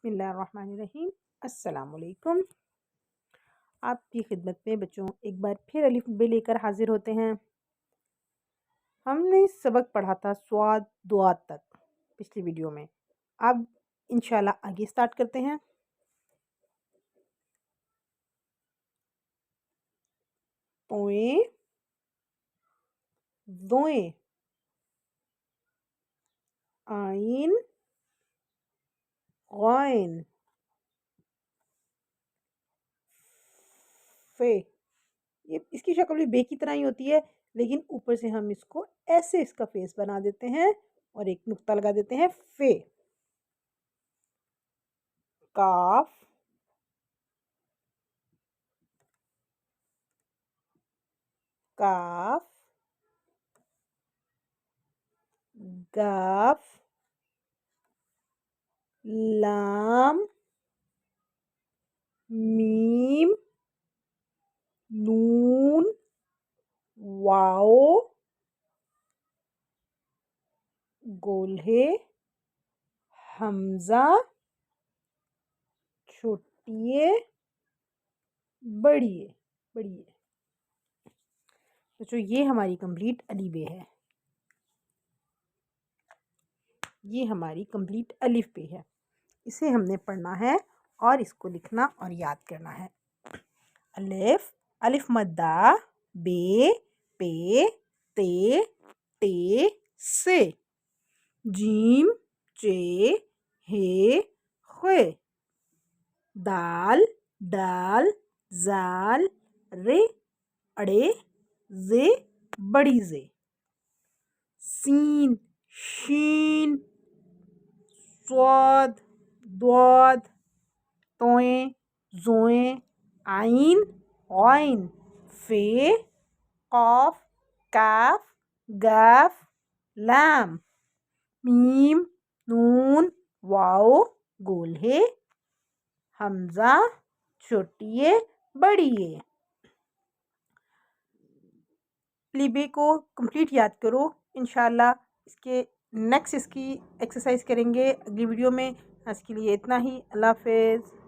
बिस्मिल्लाहिर्रहमानिर्रहीम। अस्सलाम वालेकुम। आपकी खिदमत में बच्चों एक बार फिर अलिफ बे लेकर हाजिर होते हैं। हमने सबक पढ़ा था स्वाद दुआत तक पिछली वीडियो में। अब इंशाल्लाह आगे स्टार्ट करते हैं। तोए ज़ोए आइन ग़ाइन फे। ये इसकी शक्ल भी बे की तरह ही होती है, लेकिन ऊपर से हम इसको ऐसे इसका फेस बना देते हैं और एक नुक्ता लगा देते हैं फे। काफ काफ गाफ लाम मीम नून वाओ गोल्हे हमजा छोटिए बड़िए बड़िए। तो ये हमारी कंप्लीट अली बे है, ये हमारी कंप्लीट अलिफ बे है। इसे हमने पढ़ना है और इसको लिखना और याद करना है। अलिफ अलिफ मद्दा बे पे ते टे से। जीम चे हे खे। दाल डाल जाल रे अड़े जे बड़ी जे। सीन शीन स्वाद द्वाद तोए ज़ोए आइन ग़ाइन फे क़ाफ काफ गाफ लाम मीम नून वाओ गोल्हे हमजा छोटिए बड़िए। लिबे को कंप्लीट याद करो। इंशाल्लाह इसके नेक्स्ट इसकी एक्सरसाइज करेंगे अगली वीडियो में। आज के लिए इतना ही। अल्लाह हाफ़िज़।